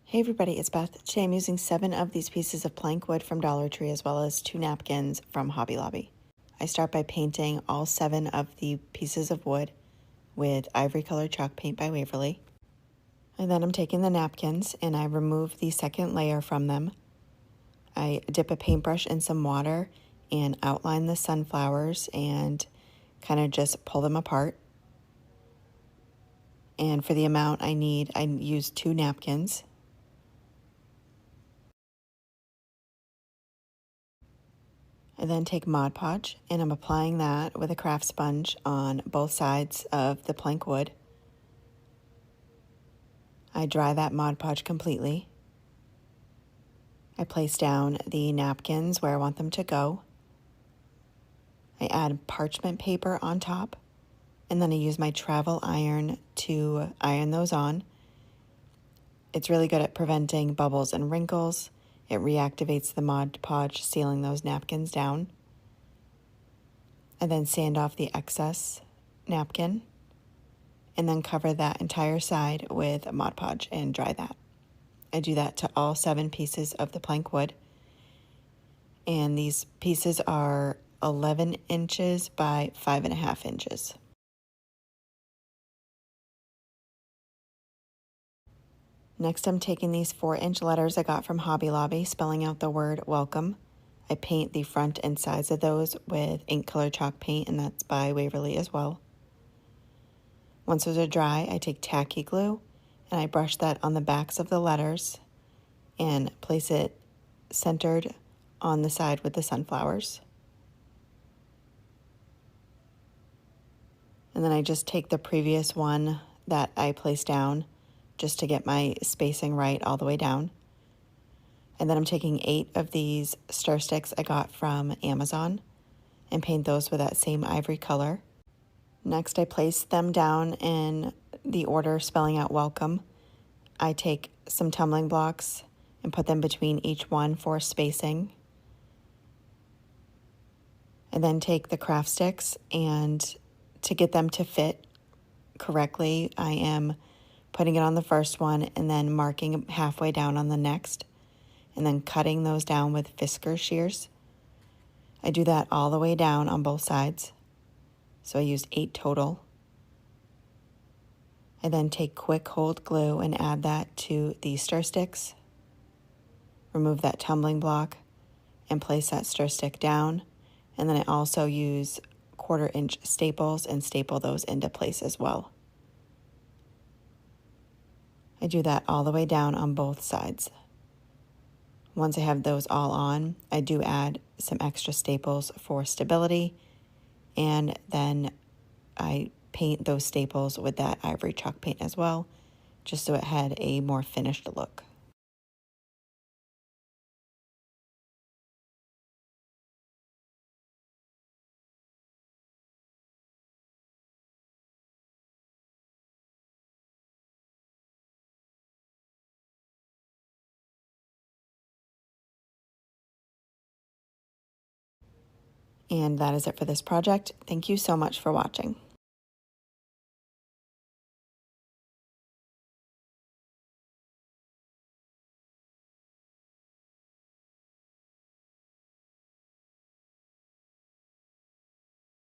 Hey everybody, it's Beth. Today I'm using 7 of these pieces of plank wood from Dollar Tree as well as 2 napkins from Hobby Lobby. I start by painting all 7 of the pieces of wood with ivory colored chalk paint by Waverly. And then I'm taking the napkins and I remove the second layer from them. I dip a paintbrush in some water and outline the sunflowers and kind of just pull them apart. And for the amount I need, I use 2 napkins. I then take Mod Podge and I'm applying that with a craft sponge on both sides of the plank wood. I dry that Mod Podge completely. I place down the napkins where I want them to go. I add parchment paper on top, and then I use my travel iron to iron those on. It's really good at preventing bubbles and wrinkles. It reactivates the Mod Podge, sealing those napkins down. I then sand off the excess napkin and then cover that entire side with Mod Podge and dry that. I do that to all 7 pieces of the plank wood. And these pieces are 11 inches by 5.5 inches. Next, I'm taking these 4-inch letters I got from Hobby Lobby, spelling out the word welcome. I paint the front and sides of those with ink color chalk paint, and that's by Waverly as well. Once those are dry, I take tacky glue and I brush that on the backs of the letters and place it centered on the side with the sunflowers. And then I just take the previous one that I placed down just to get my spacing right all the way down. And then I'm taking 8 of these stir sticks I got from Amazon and paint those with that same ivory color. Next, I place them down in the order spelling out welcome. I take some tumbling blocks and put them between each one for spacing. And then take the craft sticks, and to get them to fit correctly, I am putting it on the first one and then marking halfway down on the next, and then cutting those down with Fisker shears. I do that all the way down on both sides. So I used 8 total. I then take quick hold glue and add that to the stir sticks. Remove that tumbling block and place that stir stick down. And then I also use 1/4 inch staples and staple those into place as well. I do that all the way down on both sides. Once I have those all on, I do add some extra staples for stability, and then I paint those staples with that ivory chalk paint as well, just so it had a more finished look. And that is it for this project. Thank you so much for watching.